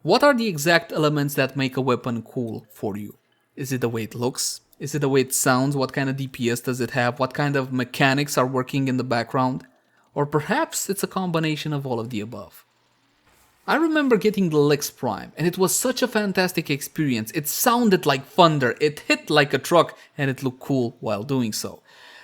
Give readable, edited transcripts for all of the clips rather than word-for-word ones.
What are the exact elements that make a weapon cool for you? Is it the way it looks? Is it the way it sounds? What kind of DPS does it have? What kind of mechanics are working in the background? Or perhaps it's a combination of all of the above. I remember getting the Aklex Prime, and it was such a fantastic experience. It sounded like thunder, it hit like a truck, and it looked cool while doing so.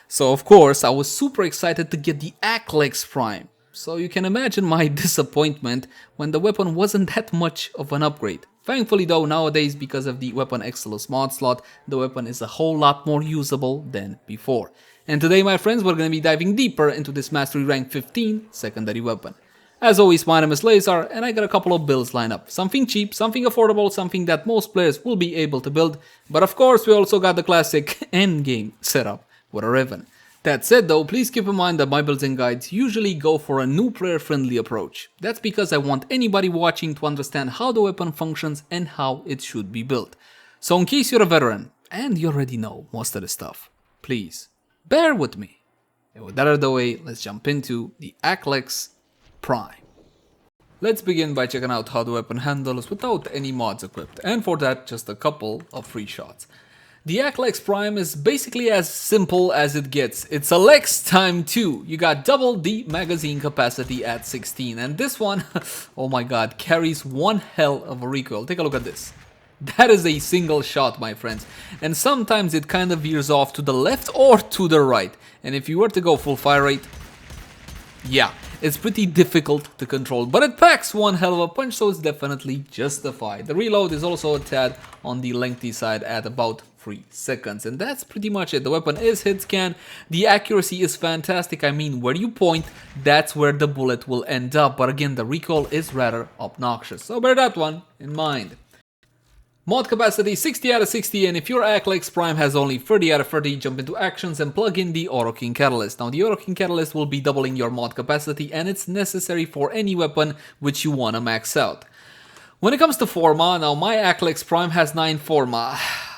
So of course, I was super excited to get the Aklex Prime. So you can imagine my disappointment when the weapon wasn't that much of an upgrade. Thankfully though, nowadays because of the weapon Exilus mod slot, the weapon is a whole lot more usable than before. And today my friends, we're going to be diving deeper into this Mastery Rank 15 secondary weapon. As always, my name is Leyzar, and I got a couple of builds lined up. Something cheap, something affordable, something that most players will be able to build. But of course, we also got the classic endgame setup with a Riven. That said though, please keep in mind that my builds and guides usually go for a new player friendly approach. That's because I want anybody watching to understand how the weapon functions and how it should be built. So in case you're a veteran, and you already know most of the stuff, please bear with me. And with that out of the way, let's jump into the Aklex Prime. Let's begin by checking out how the weapon handles without any mods equipped, and for that just a couple of free shots. The Aklex Prime is basically as simple as it gets. It's a Lex time 2. You got double the magazine capacity at 16, and this one, oh my god, carries one hell of a recoil. Take a look at this. That is a single shot, my friends, and sometimes it kind of veers off to the left or to the right, and if you were to go full fire rate, yeah, it's pretty difficult to control, but it packs one hell of a punch, so it's definitely justified. The reload is also a tad on the lengthy side at about 3 seconds, and that's pretty much it. The weapon is hit scan, the accuracy is fantastic. I mean, where you point, that's where the bullet will end up, but again, the recoil is rather obnoxious, so bear that one in mind. Mod capacity 60 out of 60, and if your Aklex Prime has only 30 out of 30, jump into actions and plug in the Auto King Catalyst. Now the Auto King Catalyst will be doubling your mod capacity, and it's necessary for any weapon which you wanna max out. When it comes to Forma, now my Aklex Prime has 9 Forma.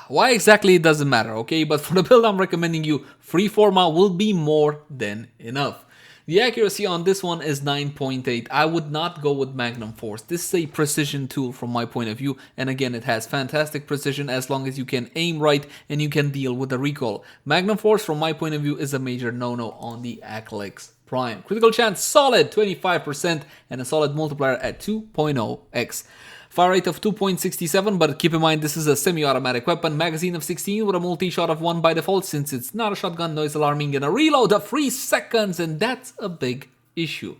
Why exactly it doesn't matter, okay, but for the build I'm recommending you, 3 Forma will be more than enough. The accuracy on this one is 9.8. I would not go with Magnum Force. This is a precision tool from my point of view, and again it has fantastic precision as long as you can aim right and you can deal with the recoil. Magnum Force from my point of view is a major no-no on the Aklex Prime. Critical chance solid 25% and a solid multiplier at 2.0x. Fire rate of 2.67, but keep in mind this is a semi-automatic weapon. Magazine of 16 with a multi-shot of 1 by default since it's not a shotgun, noise alarming, and a reload of 3 seconds, and that's a big issue.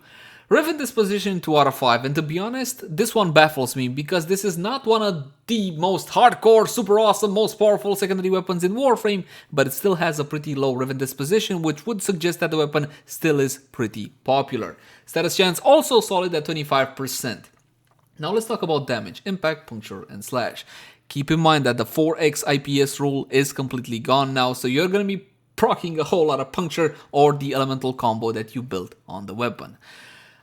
Riven disposition 2 out of 5, and to be honest, this one baffles me because this is not one of the most hardcore, super awesome, most powerful secondary weapons in Warframe, but it still has a pretty low Riven disposition, which would suggest that the weapon still is pretty popular. Status chance also solid at 25%. Now let's talk about damage, impact, puncture, and slash. Keep in mind that the 4x IPS rule is completely gone now, so you're going to be proccing a whole lot of puncture or the elemental combo that you built on the weapon.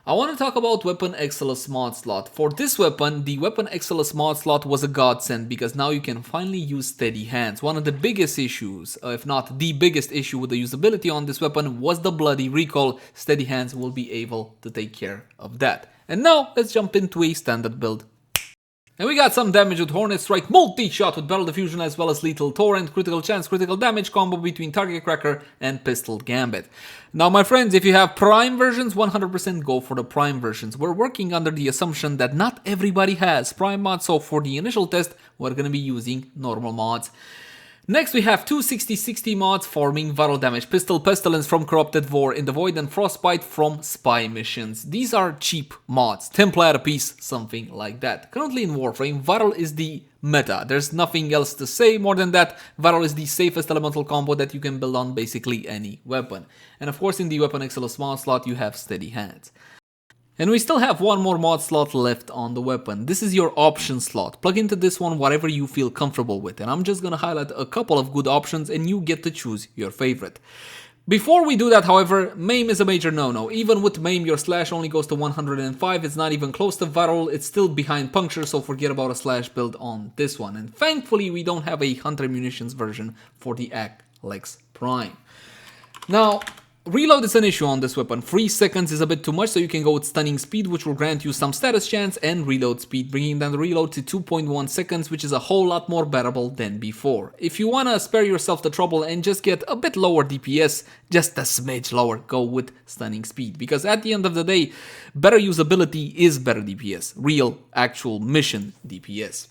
I want to talk about weapon Exilus mod slot. For this weapon, the weapon Exilus mod slot was a godsend because now you can finally use steady hands. One of the biggest issues, if not the biggest issue with the usability on this weapon was the bloody recoil. Steady hands will be able to take care of that. And now let's jump into a standard build. And we got some damage with Hornet Strike, multi-shot with Battle Diffusion as well as Lethal Torrent, critical chance, critical damage combo between Target Cracker and Pistol Gambit. Now my friends, if you have Prime versions, 100% go for the Prime versions. We're working under the assumption that not everybody has Prime mods, so for the initial test, we're going to be using normal mods. Next we have two 60-60 mods forming viral damage, Pistol Pestilence from Corrupted Vor in the Void and Frostbite from Spy Missions. These are cheap mods, 10 play at a piece, something like that. Currently in Warframe, viral is the meta, there's nothing else to say more than that. Viral is the safest elemental combo that you can build on basically any weapon. And of course in the weapon Exilus mod slot you have steady hands. And we still have one more mod slot left on the weapon. This is your option slot. Plug into this one whatever you feel comfortable with. And I'm just gonna highlight a couple of good options and you get to choose your favorite. Before we do that, however, Maim is a major no-no. Even with Maim, your slash only goes to 105. It's not even close to viral. It's still behind puncture, so forget about a slash build on this one. And thankfully, we don't have a Hunter Munitions version for the Aklex Prime. Now, Reload is an issue on this weapon. 3 seconds is a bit too much, so you can go with stunning speed, which will grant you some status chance, and reload speed, bringing down the reload to 2.1 seconds, which is a whole lot more bearable than before. If you wanna spare yourself the trouble and just get a bit lower DPS, just a smidge lower, go with stunning speed, because at the end of the day, better usability is better DPS, real, actual mission DPS.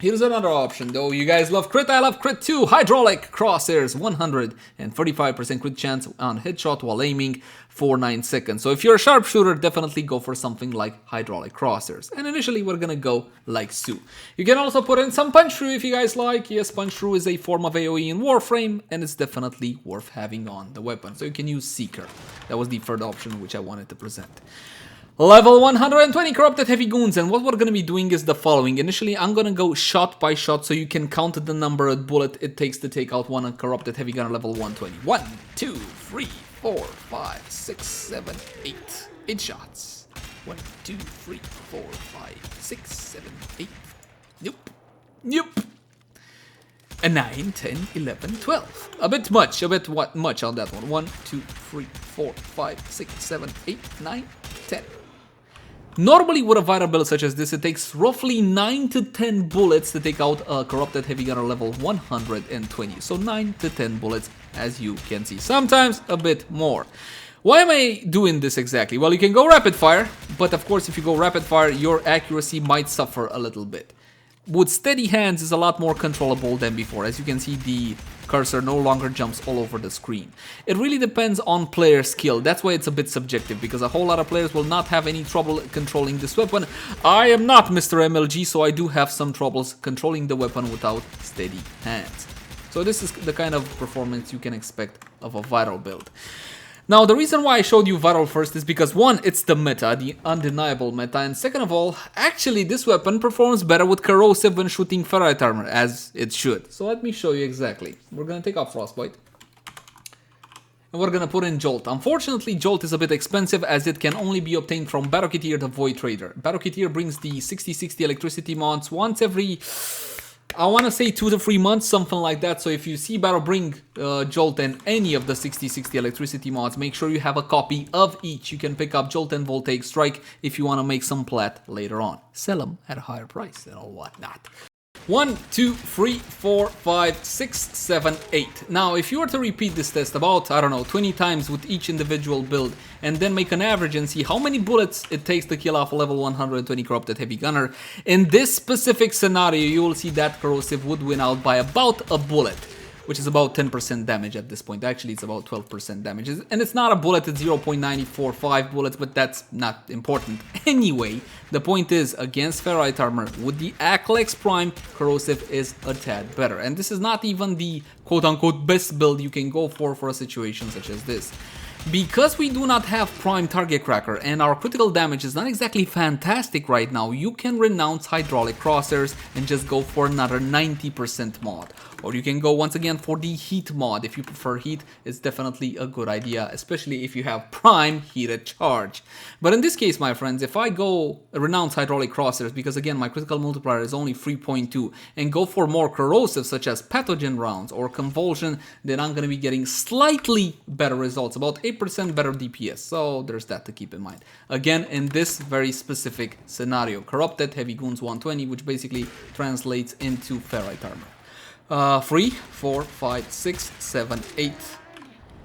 Here's another option though. You guys love crit, I love crit too. Hydraulic crosshairs, 135% crit chance on headshot while aiming for 9 seconds. So if you're a sharpshooter, definitely go for something like hydraulic crosshairs. And initially we're gonna go like so. You can also put in some punch through if you guys like. Yes, punch through is a form of AoE in Warframe, and it's definitely worth having on the weapon. So you can use Seeker. That was the third option which I wanted to present. Level 120 Corrupted Heavy Goons, and what we're going to be doing is the following. Initially, I'm going to go shot by shot so you can count the number of bullet it takes to take out one Corrupted Heavy Gunner level 120. 1, 2, 3, 4, 5, 6, 7, 8. 8 shots. 1, 2, 3, 4, 5, 6, 7, 8. Nope. Nope. And 9, 10, 11, 12. A bit much much on that one. 1, 2, 3, 4, 5, 6, 7, 8, 9, 10. Normally with a vital build such as this, it takes roughly 9 to 10 bullets to take out a Corrupted Heavy Gunner level 120. So 9 to 10 bullets, as you can see. Sometimes a bit more. Why am I doing this exactly? Well, you can go rapid fire, but of course if you go rapid fire, your accuracy might suffer a little bit. With steady hands is a lot more controllable than before. As you can see, the cursor no longer jumps all over the screen. It really depends on player skill. That's why it's a bit subjective, because a whole lot of players will not have any trouble controlling this weapon. I am not Mr. MLG, so I do have some troubles controlling the weapon without steady hands. So this is the kind of performance you can expect of a vital build. Now, the reason why I showed you viral first is because, one, it's the meta, the undeniable meta, and second of all, actually this weapon performs better with corrosive when shooting ferrite armor, as it should. So let me show you exactly. We're gonna take off Frostbite, and we're gonna put in Jolt. Unfortunately, Jolt is a bit expensive as it can only be obtained from Barocketeer the Void Trader. Barocketeer brings the 60/60 electricity mods once every, I want to say 2 to 3 months, something like that. So if you see Battle bring Jolt and any of the 60/60 electricity mods, make sure you have a copy of each. You can pick up Jolt and Voltaic Strike if you want to make some plat later on. Sell them at a higher price and all whatnot. 1, 2, 3, 4, 5, 6, 7, 8. Now, if you were to repeat this test about, I don't know, 20 times with each individual build, and then make an average and see how many bullets it takes to kill off a level 120 Corrupted Heavy Gunner, in this specific scenario, you will see that Corrosive would win out by about a bullet, which is about 10% damage at this point. Actually, it's about 12% damage. And it's not a bullet, it's 0.945 bullets, but that's not important. Anyway, the point is, against ferrite armor, with the Aklex Prime, Corrosive is a tad better. And this is not even the quote-unquote best build you can go for a situation such as this. Because we do not have Prime Target Cracker and our critical damage is not exactly fantastic right now, you can renounce Hydraulic Crosshairs and just go for another 90% mod. Or you can go once again for the Heat mod. If you prefer Heat, it's definitely a good idea, especially if you have Prime Heated Charge. But in this case, my friends, if I go renounce Hydraulic Crosshairs, because again my critical multiplier is only 3.2, and go for more corrosive such as Pathogen Rounds or Convulsion, then I'm going to be getting slightly better results, about 8% better DPS, so there's that to keep in mind. Again, in this very specific scenario, Corrupted Heavy Goons 120, which basically translates into ferrite armor. 3, 4, 5, 6, 7, 8.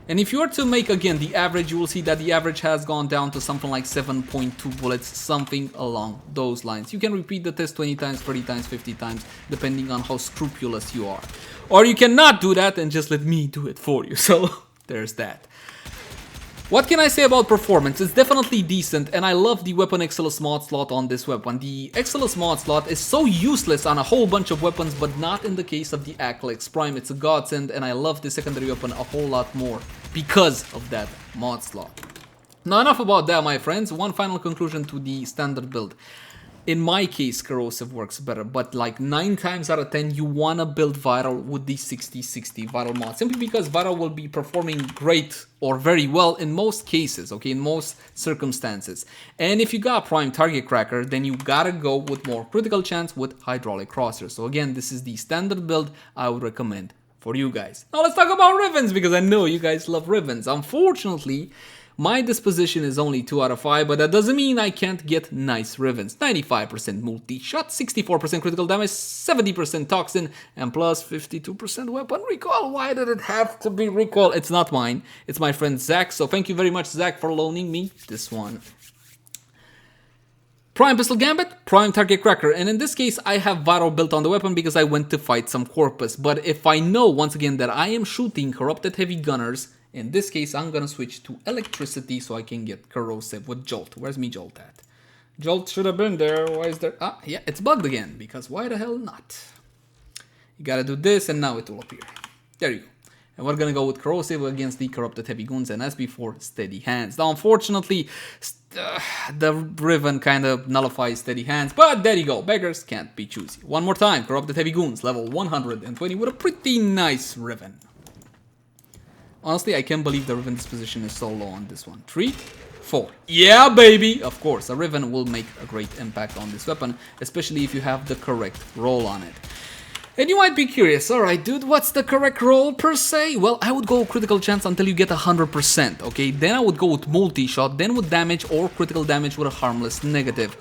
And if you were to make again the average, you will see that the average has gone down to something like 7.2 bullets, something along those lines. You can repeat the test 20 times, 30 times, 50 times, depending on how scrupulous you are. Or you cannot do that and just let me do it for you. So there's that. What can I say about performance? It's definitely decent, and I love the weapon Exilus mod slot on this weapon. The Exilus mod slot is so useless on a whole bunch of weapons, but not in the case of the Aklex Prime. It's a godsend, and I love the secondary weapon a whole lot more because of that mod slot. Now, enough about that, my friends. One final conclusion to the standard build. In my case, Corrosive works better, but like 9 times out of 10, you want to build Viral with the 60/60 Viral mod, simply because Viral will be performing great or very well in most cases, okay, in most circumstances. And if you got Prime Target Cracker, then you gotta go with more critical chance with Hydraulic Crosshairs. So again, this is the standard build I would recommend for you guys. Now let's talk about Rivens, because I know you guys love Rivens. Unfortunately, my disposition is only 2 out of 5, but that doesn't mean I can't get nice Rivens. 95% multi-shot, 64% critical damage, 70% toxin, and plus 52% weapon recoil. Why did it have to be recoil? It's not mine. It's my friend Zach, so thank you very much, Zach, for loaning me this one. Prime Pistol Gambit, Prime Target Cracker, and in this case I have Varo built on the weapon because I went to fight some Corpus, but if I know once again that I am shooting Corrupted Heavy Gunners, in this case I'm gonna switch to Electricity so I can get Corrosive with Jolt. Where's me Jolt at? Jolt should have been there, why is there? Ah, yeah, it's bugged again, because why the hell not? You gotta do this and now it will appear. There you go. And we're gonna go with Corrosive against the Corrupted Heavy Goons, and as before, Steady Hands. Now, unfortunately, the Riven kind of nullifies Steady Hands, but there you go. Beggars can't be choosy. One more time, Corrupted Heavy Goons, level 120 with a pretty nice Riven. Honestly, I can't believe the Riven disposition is so low on this one. 3, 4. Yeah, baby! Of course, a Riven will make a great impact on this weapon, especially if you have the correct roll on it. And you might be curious, alright dude, what's the correct roll per se? Well, I would go critical chance until you get 100%, okay? Then I would go with multi-shot, then with damage or critical damage with a harmless negative.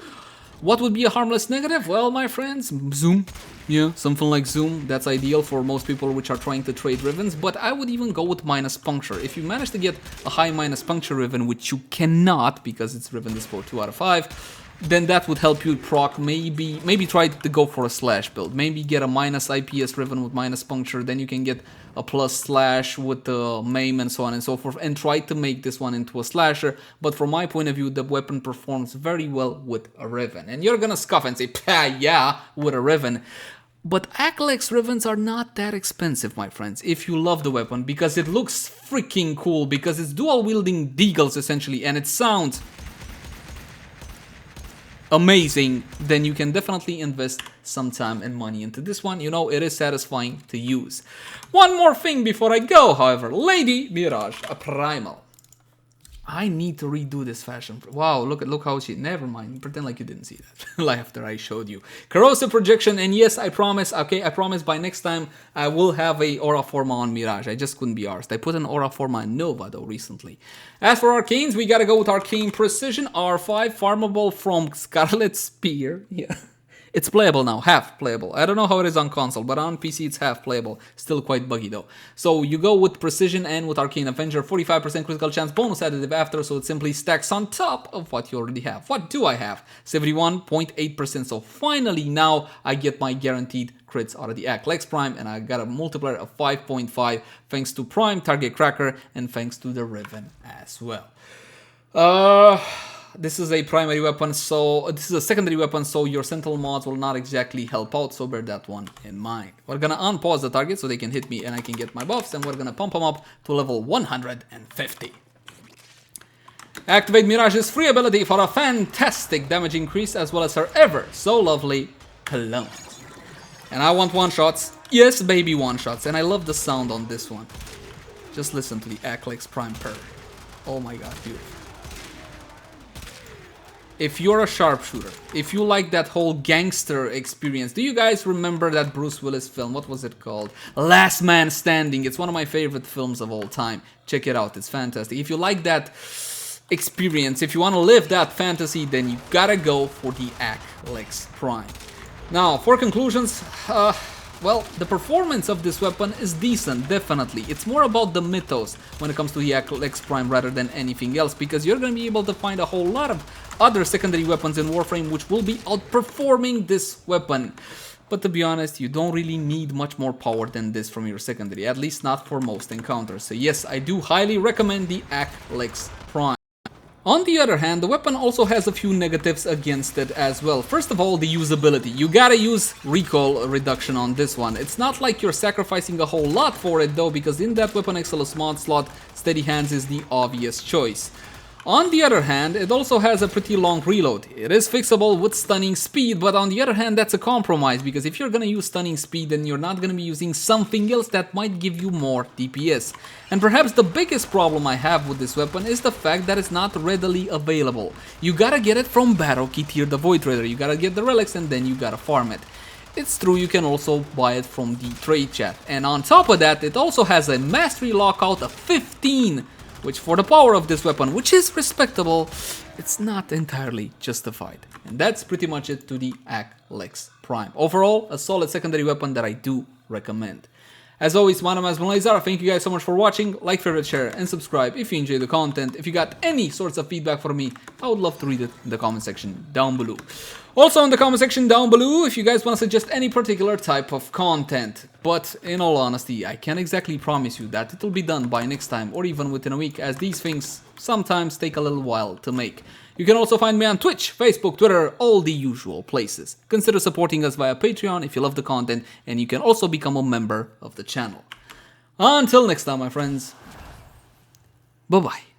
What would be a harmless negative? Well, my friends, zoom. Yeah, something like zoom. That's ideal for most people which are trying to trade Rivens, but I would even go with minus puncture. If you manage to get a high minus puncture Riven, which you cannot because it's Riven Dispo 2 out of 5, then that would help you proc. Maybe try to go for a slash build. Maybe get a minus IPS Riven with minus puncture, then you can get a plus slash with the maim and so on and so forth, and try to make this one into a slasher. But from my point of view, the weapon performs very well with a Riven. And you're gonna scoff and say, "Pah, yeah, with a Riven." But Aklex Rivens are not that expensive, my friends, if you love the weapon, because it looks freaking cool, because it's dual wielding Deagles essentially, and it sounds amazing. Then you can definitely invest some time and money into this one. You know, it is satisfying to use. One more thing before I go, however, Lady Mirage, a Primal. I need to redo this fashion. Wow, look how she, never mind, pretend like you didn't see that after I showed you. Corrosive Projection, and yes, I promise, okay, I promise by next time I will have a Aura Forma on Mirage. I just couldn't be arsed. I put an Aura Forma in Nova though recently. As for Arcanes, we gotta go with Arcane Precision, R5, farmable from Scarlet Spear, yeah. It's playable now, half playable. I don't know how it is on console, but on PC it's half playable. Still quite buggy though. So you go with Precision and with Arcane Avenger, 45% critical chance bonus additive after, so it simply stacks on top of what you already have. What do I have? 71.8%, so finally now I get my guaranteed crits out of the Aklex Prime, and I got a multiplier of 5.5 thanks to Prime Target Cracker and thanks to the Riven as well. This is a primary weapon, so this is a secondary weapon, so your sentinel mods will not exactly help out, so bear that one in mind. We're gonna unpause the target so they can hit me and I can get my buffs, and we're gonna pump them up to level 150. Activate Mirage's free ability for a fantastic damage increase, as well as her ever so lovely cologne. And I want one-shots. Yes, baby, one-shots. And I love the sound on this one. Just listen to the Aklex Prime purr. Oh my god, beautiful. If you're a sharpshooter, if you like that whole gangster experience, do you guys remember that Bruce Willis film? What was it called? Last Man Standing. It's one of my favorite films of all time. Check it out, it's fantastic. If you like that experience, if you want to live that fantasy, then you gotta go for the Aklex Prime. Now, for conclusions, well, the performance of this weapon is decent, definitely. It's more about the mythos when it comes to the Aklex Prime rather than anything else, because you're going to be able to find a whole lot of other secondary weapons in Warframe which will be outperforming this weapon. But to be honest, you don't really need much more power than this from your secondary, at least not for most encounters. So yes, I do highly recommend the Aklex Prime. On the other hand, the weapon also has a few negatives against it as well. First of all, the usability. You gotta use recoil reduction on this one. It's not like you're sacrificing a whole lot for it though, because in that weapon Exilus mod slot, Steady Hands is the obvious choice. On the other hand, it also has a pretty long reload. It is fixable with stunning speed, but on the other hand, that's a compromise, because if you're gonna use stunning speed, then you're not gonna be using something else that might give you more DPS. And perhaps the biggest problem I have with this weapon is the fact that it's not readily available. You gotta get it from Battle Key Tier, the Void Trader. You gotta get the relics and then you gotta farm it. it's true, you can also buy it from the trade chat. And on top of that, it also has a mastery lockout of 15, which for the power of this weapon, which is respectable, it's not entirely justified. And that's pretty much it to the Aklex Prime. Overall, a solid secondary weapon that I do recommend. As always, my name has been Leyzar. Thank you guys so much for watching. Like, favorite, share, and subscribe if you enjoy the content. If you got any sorts of feedback for me, I would love to read it in the comment section down below. Also in the comment section down below, if you guys want to suggest any particular type of content. But in all honesty, I can't exactly promise you that it will be done by next time or even within a week, as these things sometimes take a little while to make. You can also find me on Twitch, Facebook, Twitter, all the usual places. Consider supporting us via Patreon if you love the content, and you can also become a member of the channel. Until next time, my friends, bye-bye.